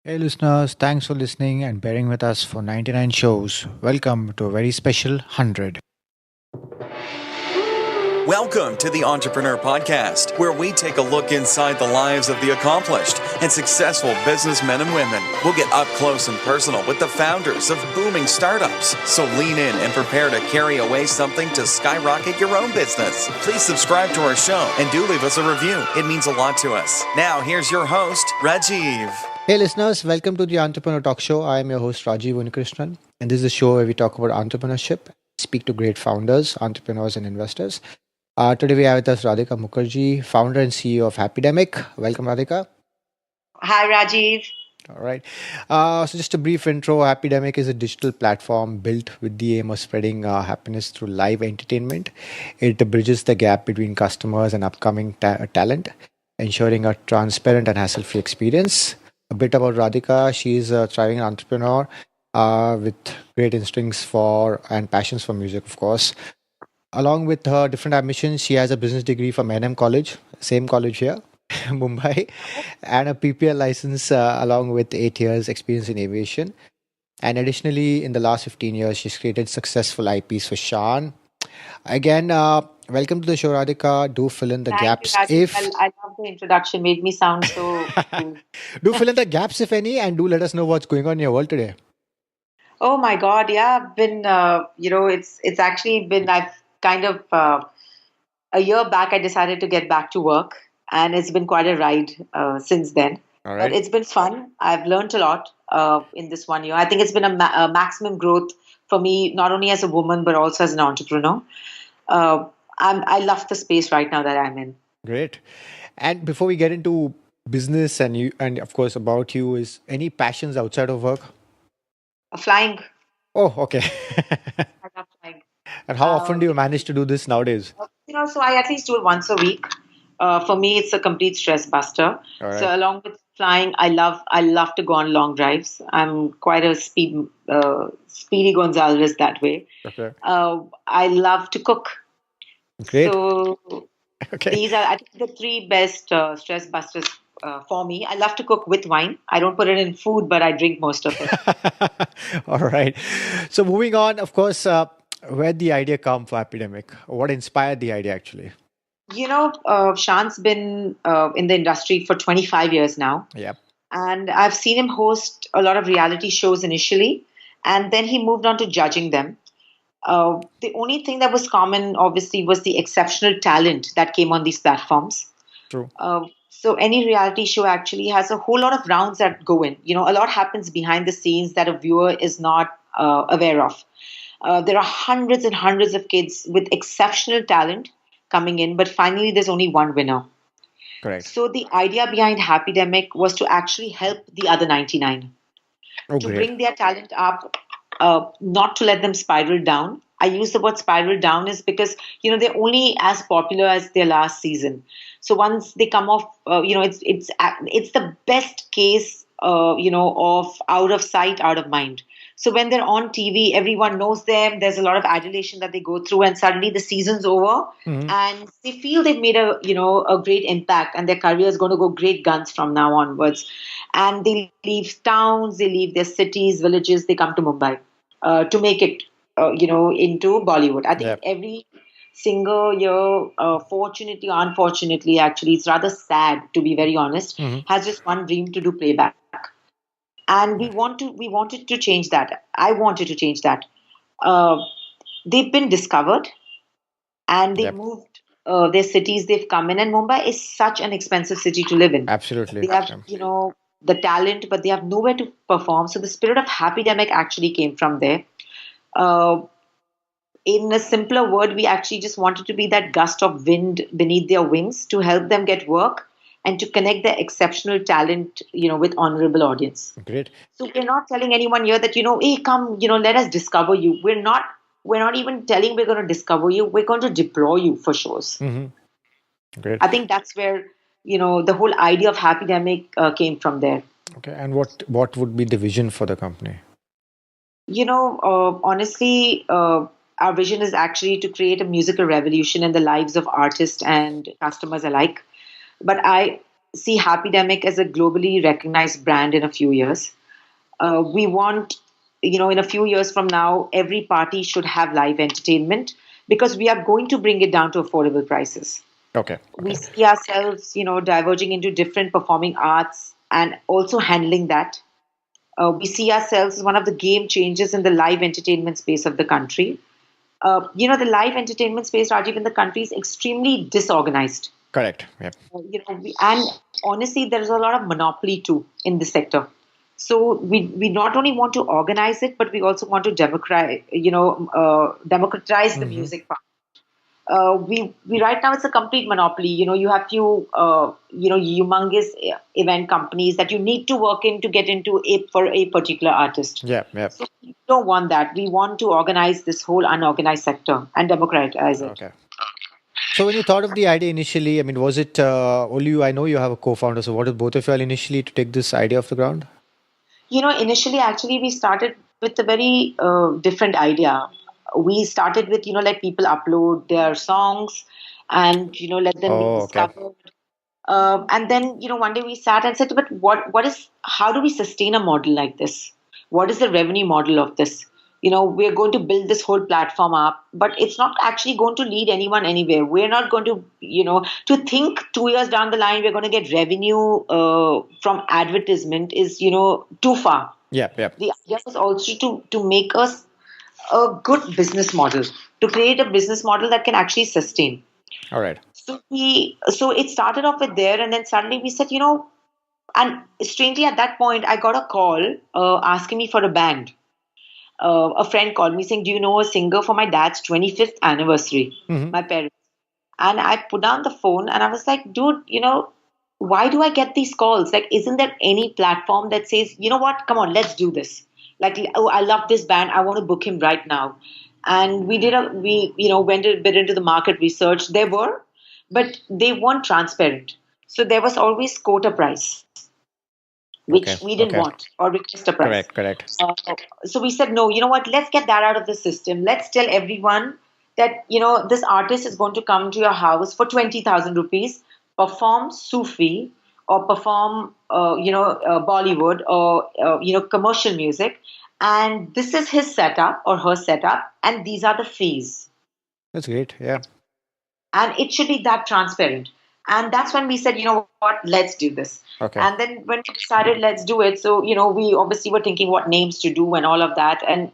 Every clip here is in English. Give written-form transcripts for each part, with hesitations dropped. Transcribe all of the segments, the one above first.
Hey listeners, thanks for listening and bearing with us for 99 shows. Welcome to a very special 100. Welcome to the Entrepreneur Podcast, where we take a look inside the lives of the accomplished and successful businessmen and women. We'll get up close and personal with the founders of booming startups. So lean in and prepare to carry away something to skyrocket your own business. Please subscribe to our show and do leave us a review. It means a lot to us. Now, here's your host, Rajiv. Hey listeners, welcome to the Entrepreneur Talk Show. I am your host Rajiv Unikrishnan, and this is a show where we talk about entrepreneurship, speak to great founders, entrepreneurs, and investors. Today we have with us Radhika Mukherjee, founder and CEO of Happydemic. Welcome, Radhika. Hi, Rajiv. All right. So, just a brief intro. Happydemic is a digital platform built with the aim of spreading happiness through live entertainment. It bridges the gap between customers and upcoming talent, ensuring a transparent and hassle-free experience. A bit about Radhika. She's a thriving entrepreneur with great instincts for and passions for music, of course. Along with her different ambitions, she has a business degree from NM College, same college here, Mumbai, and a PPL license along with 8 years experience in aviation. And additionally, in the last 15 years, she's created successful IPs for Shan. Again, welcome to the show, Radhika. Do fill in the Thank you, gaps Rajiv. if I love the introduction. Made me sound so cool. do fill in the gaps if any, and do let us know what's going on in your world today. Oh my God, yeah. I've been, it's actually been. I've kind of a year back. I decided to get back to work, and it's been quite a ride since then. All But right. it's been fun. I've learned a lot in this 1 year. I think it's been a maximum growth for me, not only as a woman but also as an entrepreneur. Uh, I love the space right now that I'm in. Great. And before we get into business and you, and of course about you, is any passions outside of work? Flying. Oh, okay. I love flying. And how often do you manage to do this nowadays? So I at least do it once a week. For me, it's a complete stress buster. All right. So along with flying, I love to go on long drives. I'm quite a speedy Gonzalez that way. Okay. I love to cook. Great. So Okay. these are, I think, the three best stress busters for me. I love to cook with wine. I don't put it in food, but I drink most of it. All right. So moving on, of course, where the idea come for Epidemic? What inspired the idea actually? Shan's been in the industry for 25 years now. Yep. And I've seen him host a lot of reality shows initially, and then he moved on to judging them. The only thing that was common, obviously, was the exceptional talent that came on these platforms. True. So any reality show actually has a whole lot of rounds that go in. A lot happens behind the scenes that a viewer is not aware of. There are hundreds and hundreds of kids with exceptional talent coming in, but finally there's only one winner. Correct. So the idea behind Happydemic was to actually help the other 99, Oh, to great. bring their talent up, not to let them spiral down. I use the word spiral down is because they're only as popular as their last season. So once they come off, it's the best case, of out of sight, out of mind. So when they're on TV, everyone knows them. There's a lot of adulation that they go through, and suddenly the season's over, Mhm. and they feel they've made a great impact, and their career is going to go great guns from now onwards. And they leave towns, they leave their cities, villages, they come to Mumbai to make it, into Bollywood. I think Yep. every single year, fortunately or unfortunately, actually, it's rather sad to be very honest, Mhm. has just one dream to do playback. And we wanted to change that. I wanted to change that. Uh, they've been discovered and they Yep. moved their cities. They've come in, and Mumbai is such an expensive city to live in. Absolutely. They have, Yeah. the talent, but they have nowhere to perform. So the spirit of Happydemic actually came from there. Uh, in a simpler word, we actually just wanted to be that gust of wind beneath their wings to help them get work and to connect their exceptional talent, with honorable audience. Great. So we're not telling anyone here that, hey, come, let us discover you. We're not even telling we're going to discover you. We're going to deploy you for shows. Hmm. Great. I think that's where, the whole idea of Happydemic came from there. Okay. And what would be the vision for the company? Honestly, our vision is actually to create a musical revolution in the lives of artists and customers alike. But see Happydemic as a globally recognized brand in a few years. We want, in a few years from now, every party should have live entertainment because we are going to bring it down to affordable prices. Okay. We Okay. see ourselves, diverging into different performing arts and also handling that. We see ourselves as one of the game changers in the live entertainment space of the country. The live entertainment space, Rajiv, in the country is extremely disorganized. Correct. Yeah. And honestly, there is a lot of monopoly too in this sector. So we not only want to organize it, but we also want to democratize the Hmm. music part. We right now it's a complete monopoly. You have few humongous event companies that you need to work in to get into for a particular artist. Yeah. Yeah. So we don't want that. We want to organize this whole unorganized sector and democratize it. Okay. So when you thought of the idea initially, I mean, was it only you? I know you have a co-founder. So what did both of you all initially to take this idea off the ground? Initially, actually, we started with a very different idea. We started with, let people upload their songs and, let them be Oh, okay. discovered. And then, one day we sat and said, but how do we sustain a model like this? What is the revenue model of this? We're going to build this whole platform up, but it's not actually going to lead anyone anywhere. We're not going to, to think 2 years down the line, we're going to get revenue from advertisement is, too far. Yeah. Yeah. The idea was also to make us a good business model, to create a business model that can actually sustain. All right. So it started off with there, and then suddenly we said, and strangely at that point, I got a call asking me for a band. A friend called me saying, "Do you know a singer for my dad's 25th anniversary?" Hmm. My parents. And I put down the phone and I was like, dude, why do I get these calls? Like, isn't there any platform that says, you know what, come on, let's do this? Like, oh, I love this band. I want to book him right now. And went a bit into the market research. There were, but they weren't transparent. So there was always quota price, Okay. which we didn't Okay. want, or request a price. Correct. Correct. Uh, so we said, no, you know what? Let's get that out of the system. Let's tell everyone that, this artist is going to come to your house for 20,000 rupees, perform Sufi or perform, Bollywood or, commercial music. And this is his setup or her setup. And these are the fees. That's great. Yeah. And it should be that transparent. And that's when we said, you know what, let's do this. Okay. And then when we decided let's do it, so we obviously were thinking what names to do and all of that. And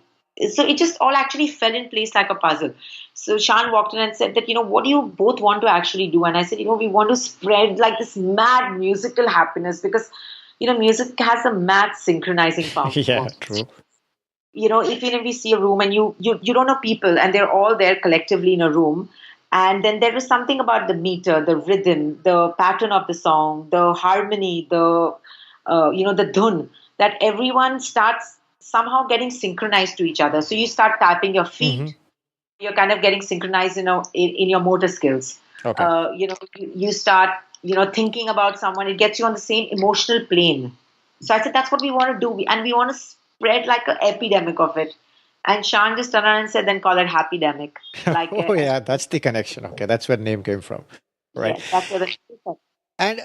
so it just all actually fell in place like a puzzle. So Shan walked in and said that, what do you both want to actually do? And I said, we want to spread like this mad musical happiness because music has a mad synchronizing power. Yeah. True. Even if we see a room and you don't know people and they're all there collectively in a room, and then there is something about the meter, the rhythm, the pattern of the song, the harmony, the dhun, that everyone starts somehow getting synchronized to each other. So you start tapping your Hmm. feet, you're kind of getting synchronized, in your motor skills. Okay. You start, thinking about someone. It gets you on the same emotional plane. So I said that's what we want to do, and we want to spread like an epidemic of it. And Sean just turned around and said, then call it Happydemic. Like, Oh, yeah. That's the connection. Okay. That's where name came from. Right. yeah, that's where the And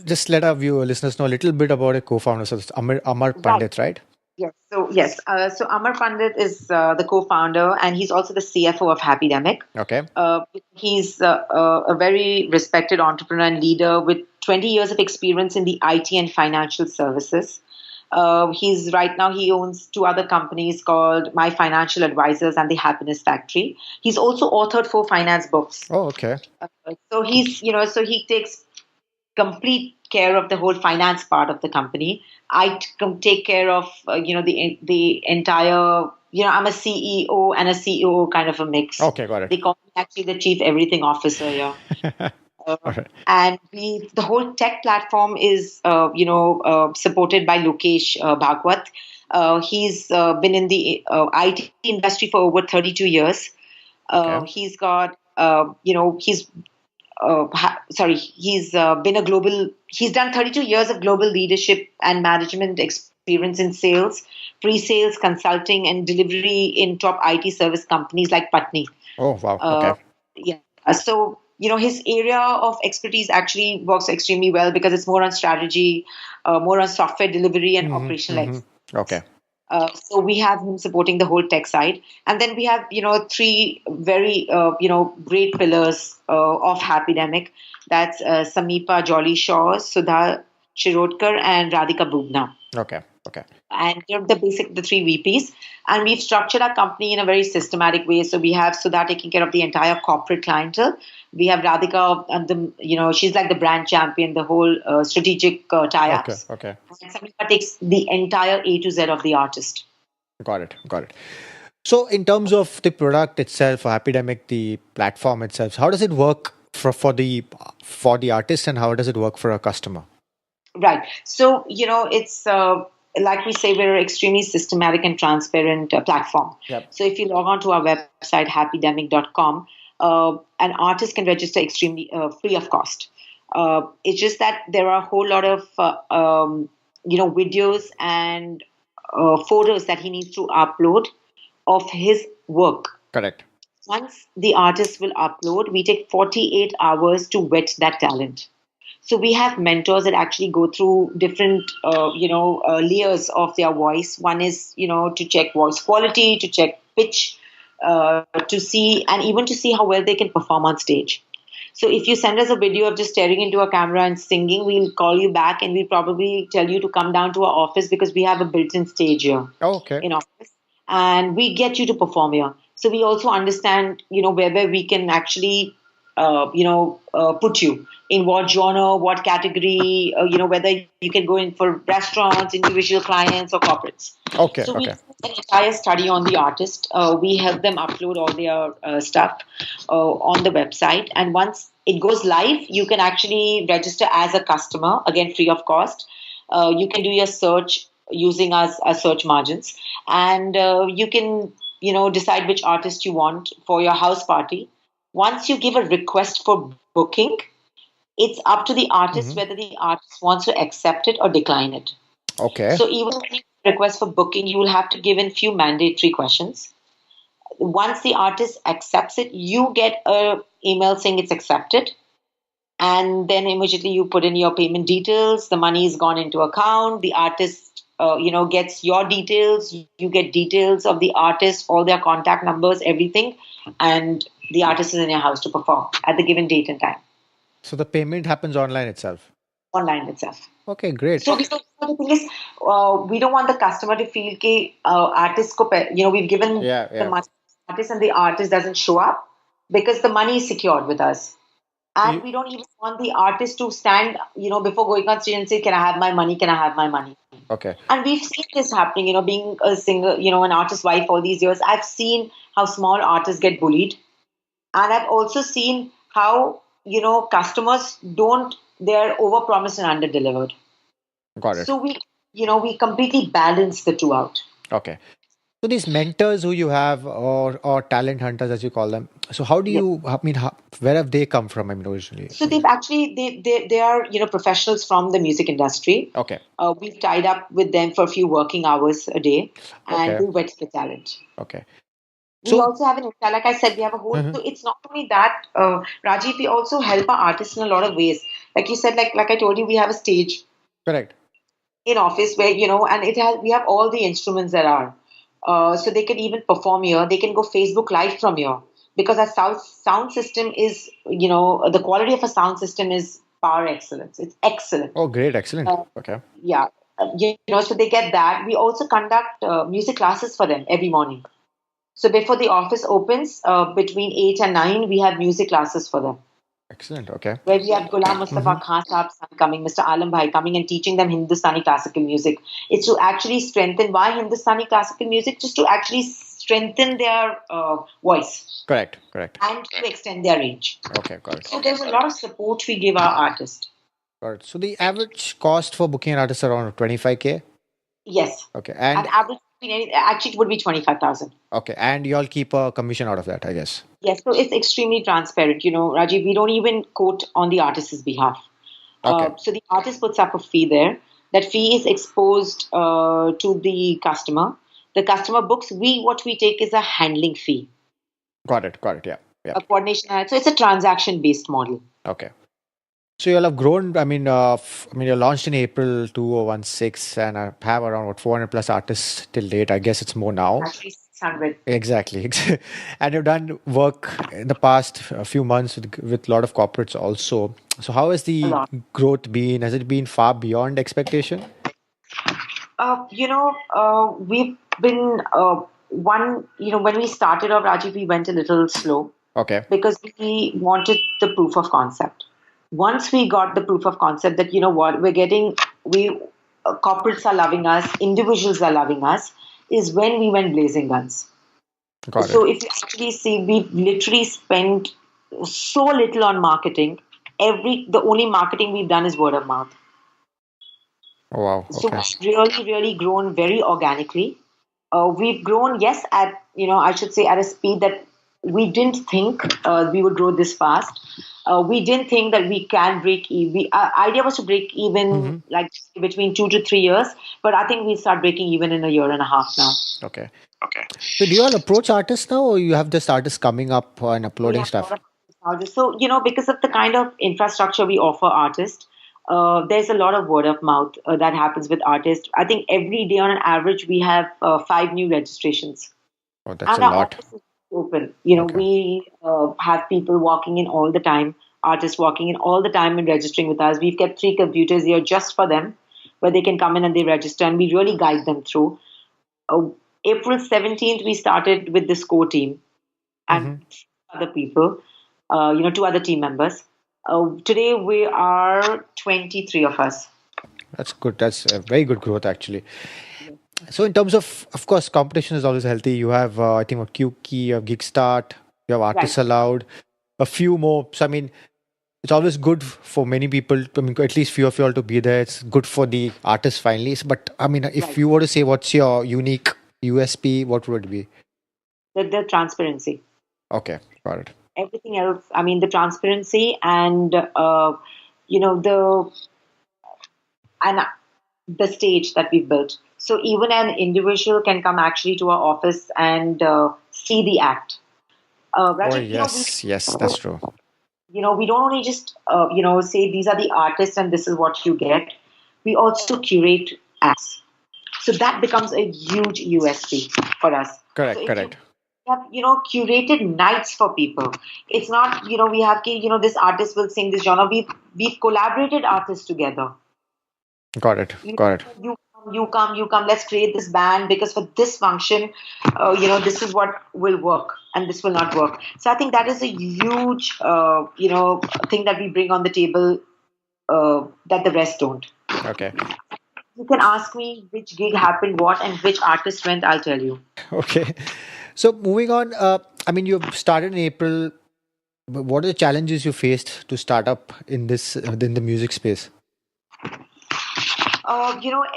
just let our viewer listeners know a little bit about a co-founder. So it's Amar right. Pandit, right? Yes. So Amar Pandit is the co-founder, and he's also the CFO of Happydemic. Okay. He's a very respected entrepreneur and leader with 20 years of experience in the IT and financial services. He owns two other companies called My Financial Advisors and The Happiness Factory. He's also authored 4 finance books. Oh, okay. So he takes complete care of the whole finance part of the company. Take care of the entire. I'm a CEO and a COO kind of a mix. Okay, got it. They call me actually the chief everything officer. Yeah. All right. And the whole tech platform is, supported by Lokesh Bhagwat. He's been in the IT industry for over 32 years. Okay. He's got, he's been a global, he's done 32 years of global leadership and management experience in sales, pre-sales, consulting, and delivery in top IT service companies like Patni. Oh, wow. Uh, Okay. yeah. So his area of expertise actually works extremely well because it's more on strategy, more on software delivery and operational excellence. Okay. So we have him supporting the whole tech side, and then we have three very great pillars of Happydemic. That's Samipa Jolly Shaw, Sudha Shirodkar, and Radhika Bubna. Okay. Okay. And they're the three VPs. And we've structured our company in a very systematic way. So we have Sudha taking care of the entire corporate clientele. We have Radhika, and she's like the brand champion, the whole strategic tie-ups. Okay. And Samika takes the entire A to Z of the artist. Got it. So in terms of the product itself, Happydemic, the platform itself, how does it work for the artist, and how does it work for a customer? Right. So, it's like we say, we're an extremely systematic and transparent platform. Yep. So if you log on to our website, happydemic.com, an artist can register extremely free of cost. It's just that there are a whole lot of, videos and photos that he needs to upload of his work. Correct. Once the artist will upload, we take 48 hours to vet that talent. So we have mentors that actually go through different, layers of their voice. One is, to check voice quality, to check pitch, to see how well they can perform on stage. So if you send us a video of just staring into a camera and singing, we'll call you back and we'll probably tell you to come down to our office because we have a built-in stage here in office, and we get you to perform here. So we also understand, whether we can actually, put you in what genre, what category, whether you can go in for restaurants, individual clients, or corporates. Okay. So we do an entire study on the artist. We help them upload all their stuff on the website. And once it goes live, you can actually register as a customer, again, free of cost. You can do your search using us as search margins. And you can, decide which artist you want for your house party. Once you give a request for booking, it's up to the artist whether the artist wants to accept it or decline it. Okay. So even when you request for booking, you will have to give in few mandatory questions. Once the artist accepts it, you get an email saying it's accepted. And then immediately you put in your payment details. The money is gone into account. The artist, gets your details. You get details of the artist, all their contact numbers, everything. And the artist is in your house to perform at the given date and time. So the payment happens online itself? Online itself. Okay, great. So the thing is, we don't want the customer to feel that artist we've given the money to the artist and the artist doesn't show up because the money is secured with us. And we don't even want the artist to stand, before going on stage and say, can I have my money? Can I have my money? Okay. And we've seen this happening, being a singer, an artist's wife all these years. I've seen how small artists get bullied. And I've also seen how, customers they're overpromised and underdelivered. Got it. So we completely balance the two out. Okay. So these mentors who you have, or talent hunters as you call them, so how do you, where have they come from, originally? So they've actually, they are, professionals from the music industry. Okay. We've tied up with them for a few working hours a day and we vet the talent. Okay. We also have like I said, we have a whole, so it's not only that, Rajiv, we also help our artists in a lot of ways. Like you said, like I told you, we have a stage. Correct. In office where, and we have all the instruments that are. So they can even perform here. They can go Facebook Live from here because our sound system is, the quality of a sound system is par excellence. It's excellent. Oh, great. Excellent. Okay. Yeah. So they get that. We also conduct music classes for them every morning. So before the office opens, between 8 and 9, we have music classes for them. Excellent. Okay. Where we have Ghulam Mustafa Khan Sahab coming, Mr. Alam Bhai coming and teaching them Hindustani classical music. It's to actually strengthen why Hindustani classical music, just to actually strengthen their voice. Correct. And to extend their range. Okay, got it. So there's a lot of support we give our artists. Got it. So the average cost for booking an artist is around 25K? Yes. Okay. And average, actually it would be 25,000. Okay. And you all keep a commission out of that, I guess. Yes. So it's extremely transparent. Rajiv, we don't even quote on the artist's behalf. Okay. So the artist puts up a fee there. That fee is exposed to the customer. The customer books. What we take is a handling fee. Got it. Yeah. Yeah. a coordination ad. So it's a transaction based model. Okay. So you'll have grown. I mean, you launched in April 2016 and have around what 400 plus artists till date. I guess it's more now. Actually 600. Exactly. And you've done work in the past a few months with a lot of corporates also. So how has A the lot. growth been? Has it been far beyond expectation? We've been when we started off, Rajiv, we went a little slow Okay. because we wanted the proof of concept. Once we got the proof of concept that, we're getting, corporates are loving us, individuals are loving us, is when we went blazing guns. Got So it. if you actually see, we've literally spent so little on marketing. The only marketing we've done is word of mouth. Oh, wow. So Okay. we've really, really grown very organically. We've grown, yes, I should say, at a speed that we didn't think we would grow this fast. We didn't think that we can break even. Our idea was to break even Hmm. like between 2 to 3 years, but I think we start breaking even in a year and a half now. Okay. So do you all approach artists now, or you have just artists coming up and We uploading have a lot stuff? of artists. So, because of the kind of infrastructure we offer artists, there's a lot of word of mouth that happens with artists. I think every day on an average, we have 5 new registrations. Oh, that's a And our lot. office is open. Okay. We have people walking in all the time, artists walking in all the time and registering with us. We've kept 3 computers here just for them, where they can come in and they register, and we really guide them through. Uh, April 17th, we started with this core team and Hmm. other people, 2 other team members. Today, we are 23 of us. That's good. That's a very good growth, actually. So in terms of course, competition is always healthy. You have, I think, a Qkey, you have Gigstart, you have Right. Artists Allowed, a few more. So I mean, it's always good for many people. I mean, at least few of you all to be there. It's good for the artists finally. But I mean, if Right. you were to say what's your unique USP, what would it be? The transparency. Okay, got it. Everything else, I mean, the transparency and the and the stage that we've built. So even an individual can come actually to our office and see the act. Oh Rajiv, yes, yes, that's true. we don't only just say these are the artists and this is what you get. We also curate acts. So that becomes a huge USP for us. So Correct, if you correct. have curated nights for people, it's not we have this artist will sing this genre. We've collaborated artists together. Got it, you got it. you come, let's create this band because for this function, this is what will work and this will not work. So I think that is a huge thing that we bring on the table, that the rest don't. Okay. You can ask me which gig happened what and which artist went, I'll tell you. Okay. So moving on, I mean, you started in April. But what are the challenges you faced to start up in this in the music space?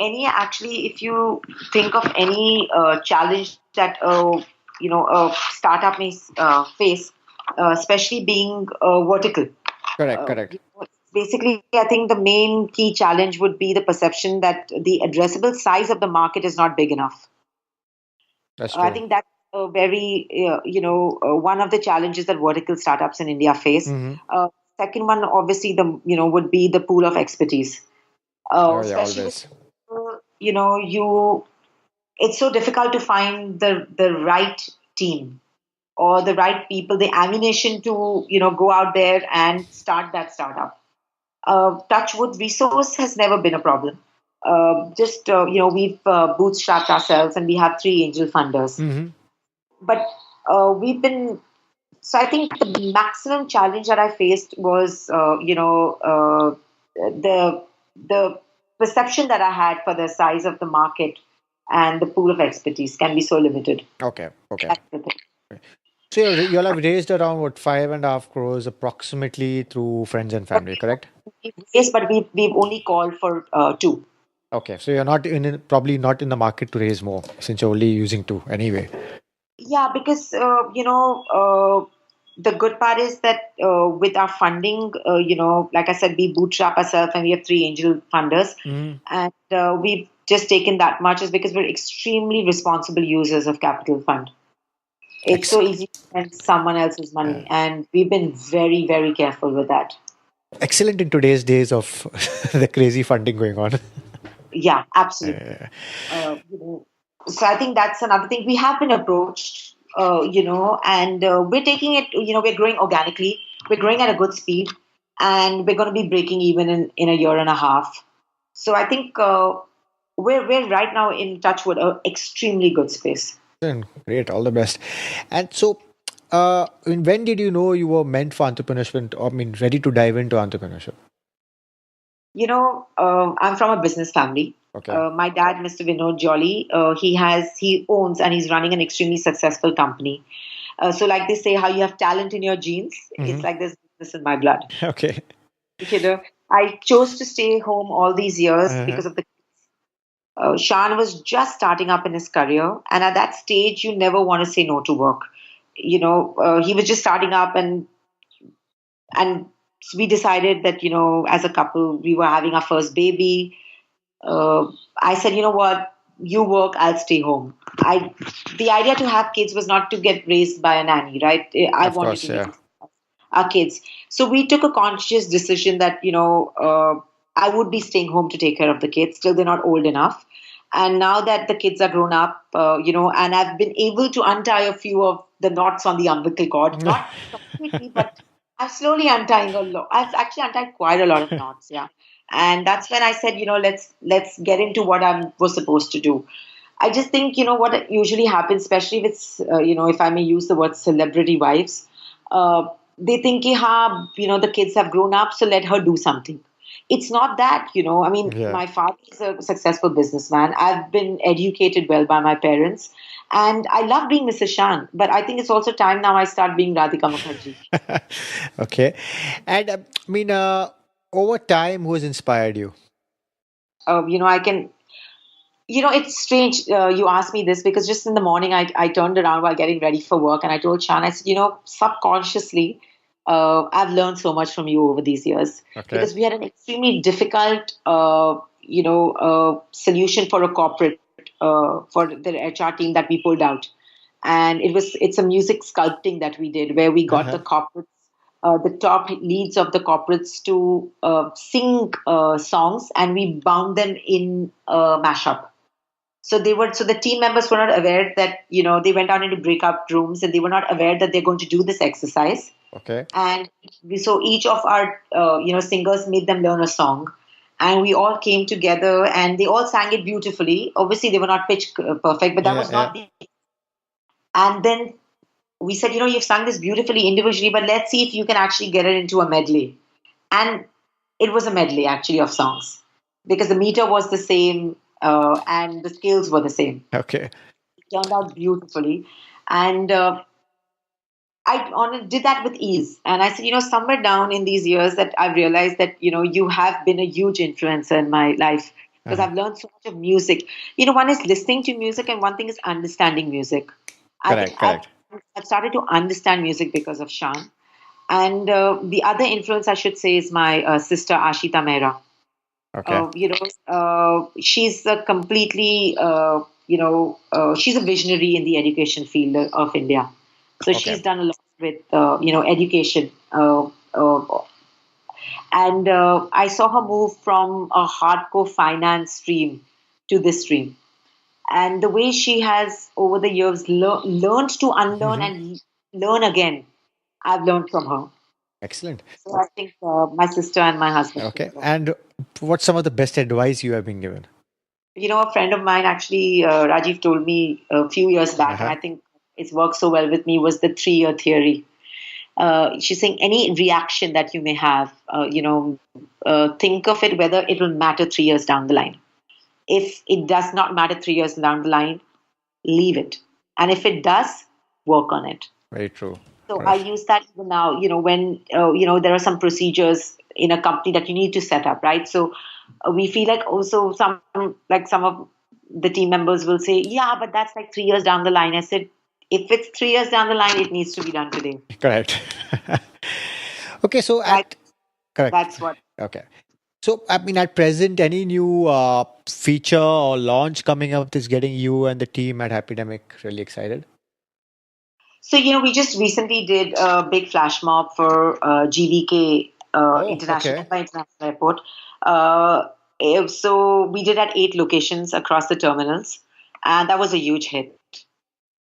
Any actually, if you think of any challenge that a startup may face, especially being vertical. Correct, correct. Basically, I think the main key challenge would be the perception that the addressable size of the market is not big enough. That's I true. think that's a very, one of the challenges that vertical startups in India face. Hmm. Second one, obviously, would be the pool of expertise. Oh yeah, Especially with, always. you, it's so difficult to find the right team or the right people, the ammunition to, go out there and start that startup. Touchwood resource has never been a problem. Just we've bootstrapped ourselves and we have 3 angel funders. Hmm. But we've been so I think the maximum challenge that I faced was the perception that I had for the size of the market and the pool of expertise can be so limited. Okay, okay. That's the thing. So you'll have raised around what 5.5 crores approximately through friends and But family, correct? yes, but we've only called for 2. Okay, so you're not probably not in the market to raise more since you're only using two anyway. Yeah, because the good part is that with our funding, like I said, we bootstrap ourselves and we have 3 angel funders, Hmm. and we've just taken that much is because we're extremely responsible users of capital fund. It's so easy to spend someone else's money, and we've been very, very careful with that. Excellent in today's days of the crazy funding going on. Yeah, absolutely. Uh, You know, so I think that's another thing. We have been approached, and we're taking it. We're growing organically. We're growing at a good speed, and we're going to be breaking even in a year and a half. So I think we're right now in touch with an extremely good space. Great, all the best. And so, I mean, when did you know you were meant for entrepreneurship? Or, I mean, ready to dive into entrepreneurship? I'm from a business family. Okay. My dad, Mr. Vinod Jolly, he owns and he's running an extremely successful company. So, like they say, how you have talent in your genes, Hmm. it's like there's business in my blood. Okay. You know, I chose to stay home all these years Uh-huh. because of the. Shan was just starting up in his career, and at that stage, you never want to say no to work. He was just starting up, and we decided that as a couple, we were having our first baby. uh, I said, you know what, you work, I'll stay home. The idea to have kids was not to get raised by a nanny, right? I Of wanted course, to yeah. raise our kids. So we took a conscious decision that, I would be staying home to take care of the kids till they're not old enough. And now that the kids are grown up, and I've been able to untie a few of the knots on the umbilical cord, not completely, but I'm slowly untying a lot. I've actually untied quite a lot of knots, yeah. And that's when I said, let's get into what I was supposed to do. I just think, what usually happens, especially with, if I may use the word celebrity wives, uh, they think, the kids have grown up, so let her do something. It's not that, I mean, Yeah. my father is a successful businessman. I've been educated well by my parents, and I love being Mrs. Shan, but I think it's also time now I start being Radhika Mukherjee. Okay. And I mean, over time, who has inspired you? I can. It's strange you asked me this because just in the morning I turned around while getting ready for work and I told Shan, I said, subconsciously, I've learned so much from you over these years Okay. because we had an extremely difficult, solution for a corporate, for the HR team that we pulled out. And it's a music sculpting that we did where we got Uh-huh. the corporates, the top leads of the corporates to sing songs and we bound them in a mashup. So the team members were not aware that, they went out into breakout rooms and they were not aware that they're going to do this exercise. Okay. And so each of our, singers made them learn a song. And we all came together and they all sang it beautifully. Obviously, they were not pitch perfect, but that Yeah. was Yeah. not the. And then we said, you've sung this beautifully individually, but let's see if you can actually get it into a medley. And it was a medley actually of songs because the meter was the same and the scales were the same. Okay. Turned out beautifully. And did that with ease. And I said, somewhere down in these years that I've realized that, you have been a huge influencer in my life because Uh-huh. I've learned so much of music. One is listening to music and one thing is understanding music. I think Correct. Correct. I've started to understand music because of Shan. And the other influence I should say is my sister Ashita Mehra. Okay. She's a completely, she's a visionary in the education field of India. So Okay. she's done a lot with, education. And I saw her move from a hardcore finance stream to this stream. And the way she has, over the years, learned to unlearn Hmm. and learn again, I've learned from her. Excellent. So I think my sister and my husband. Okay. And what's some of the best advice you have been given? A friend of mine actually, Rajiv told me a few years back, and Uh-huh. I think it's worked so well with me, was the 3 year theory. She's saying any reaction that you may have, think of it whether it will matter 3 years down the line. If it does not matter 3 years down the line, leave it. And if it does, work on it. Very true. So I Correct. use that even now, when, there are some procedures in a company that you need to set up, right? So we feel like also some of the team members will say, yeah, but that's like 3 years down the line. I said, if it's 3 years down the line, it needs to be done today. Correct. Okay. So So at correct. that's what. Okay. So I mean, at present, any new feature or launch coming up that's getting you and the team at Happydemic really excited? So, we just recently did a big flash mob for GVK Oh, International okay. Mumbai International Airport. Uh, so we did at 8 locations across the terminals, and that was a huge hit.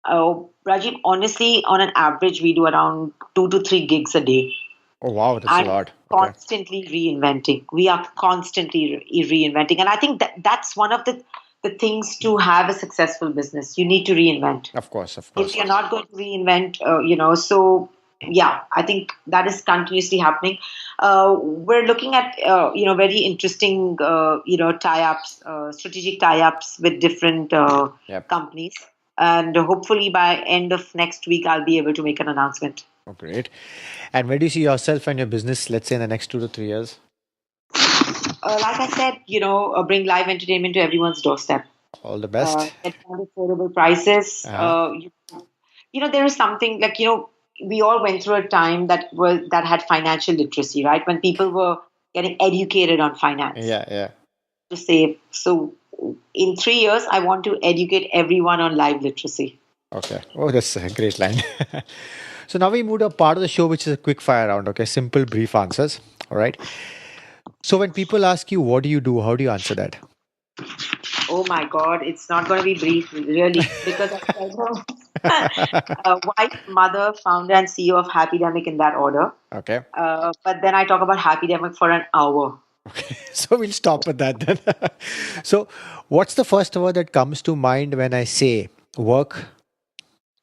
Rajiv, honestly, on an average, we do around 2 to 3 gigs a day, Oh, wow, that's a and lot. Okay. constantly reinventing. We are constantly reinventing, and I think that's one of the things to have a successful business. You need to reinvent. Of course, of If course. you're not going to reinvent, so yeah, I think that is continuously happening. We're looking at very interesting tie-ups, strategic tie-ups with different Yep. companies, and hopefully by end of next week I'll be able to make an announcement. Oh, great. And where do you see yourself and your business, let's say, in the next 2 to 3 years? Like I said, bring live entertainment to everyone's doorstep. All the best. At affordable prices. Uh-huh. There is something like we all went through a time that had financial literacy, right? When people were getting educated on finance Yeah, yeah. to save. So in 3 years, I want to educate everyone on live literacy. Okay. Oh, that's a great line. So now we move to a part of the show which is a quick fire round. Okay, simple, brief answers. All right. So when people ask you, what do you do? How do you answer that? Oh my God, it's not going to be brief, really, because I tell them wife, mother, founder, and CEO of Happydemic in that order. Okay. But then I talk about Happydemic for an hour. Okay. So we'll stop with that then. So, what's the first word that comes to mind when I say work,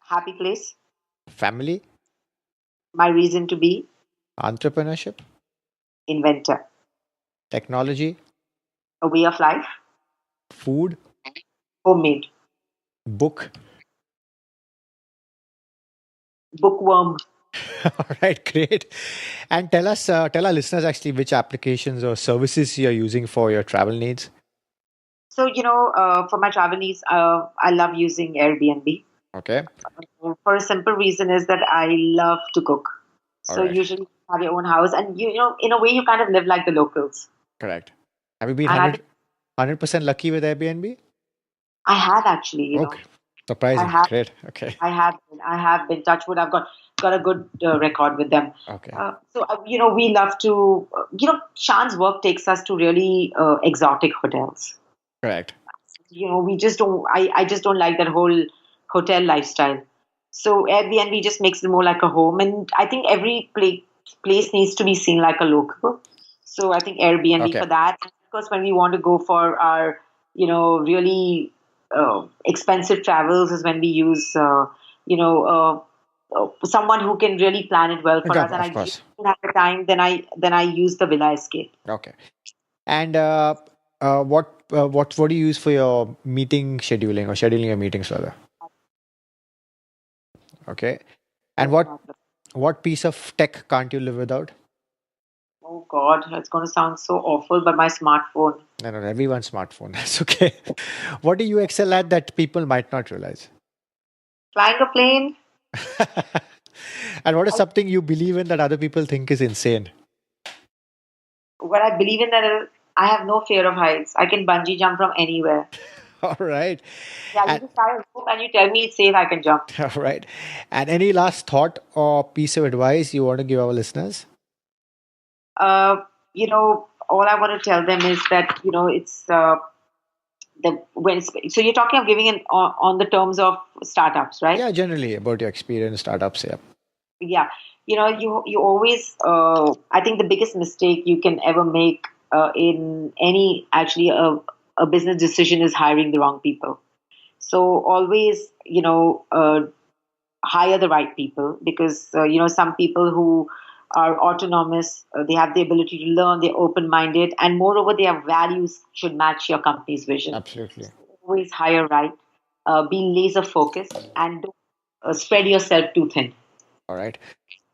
Happy place, family, my reason to be, entrepreneurship, inventor, technology, a way of life, food, homemade, book? bookworm. All right, great. And tell our listeners actually which applications or services you're using for your travel needs. So, for my travel needs, I love using Airbnb. Okay. For a simple reason is that I love to cook. All So right. usually you have your own house, and in a way, you kind of live like the locals. Correct. Have you been And 100% lucky with Airbnb? I have actually, Okay. I Surprising. have, Great. Okay. I have been touchwood. I've got a good record with them. Okay. We love to, Shan's work takes us to really exotic hotels. Correct. We just don't. I just don't like that whole hotel lifestyle. So Airbnb just makes it more like a home, and I think every place needs to be seen like a local. So I think Airbnb Okay. for that. And of course, when we want to go for our, really expensive travels, is when we use, someone who can really plan it well for Okay, us. And of I course. don't have the time, then I use the Villa Escape. Okay. And what do you use for your meeting scheduling or scheduling your meetings rather? Okay. And what piece of tech can't you live without? Oh God, it's going to sound so awful, but my smartphone. No, no, everyone's smartphone. That's okay. What do you excel at that people might not realize? Flying a plane. And what is something you believe in that other people think is insane? What I believe in that is I have no fear of heights. I can bungee jump from anywhere. All right. Yeah, you And just tie a rope and you tell me it's safe, I can jump. all right. And any last thought or piece of advice you want to give our listeners? All I want to tell them is that it's so you're talking of giving on the terms of startups, right? Yeah, generally about your experience, startups. Yeah. Yeah, you always. I think the biggest mistake you can ever make in any actually a business decision is hiring the wrong people. So always, hire the right people because some people who are autonomous, they have the ability to learn, they're open-minded, and moreover, their values should match your company's vision. Absolutely. Always hire right, be laser focused, and don't spread yourself too thin. All right.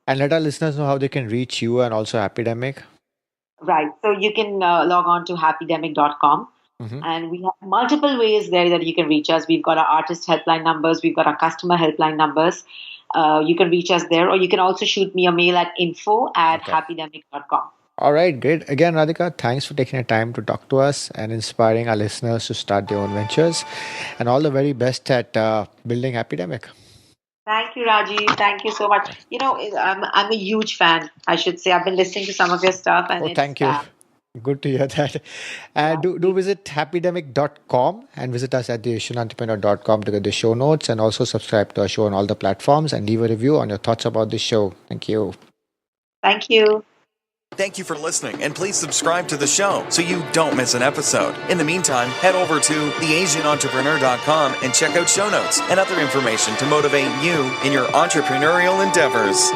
And let our listeners know how they can reach you and also Epidemic. Right. So you can log on to happydemic.com. Hmm. And we have multiple ways there that you can reach us. We've got our artist helpline numbers, we've got our customer helpline numbers. You can reach us there, or you can also shoot me a mail at info at Okay. happydemic.com. All right, great. Again, Radhika, thanks for taking the time to talk to us and inspiring our listeners to start their own ventures. And all the very best at building Epidemic. Thank you, Rajiv. Thank you so much. I'm a huge fan, I should say. I've been listening to some of your stuff and Oh, it's thank you. Good to hear that. yeah. Do visit happydemic.com and visit us at the asianentrepreneur.com to get the show notes, and also subscribe to our show on all the platforms and leave a review on your thoughts about the show. Thank you. Thank you. Thank you for listening, and please subscribe to the show so you don't miss an episode. In the meantime, head over to theasianentrepreneur.com and check out show notes and other information to motivate you in your entrepreneurial endeavors.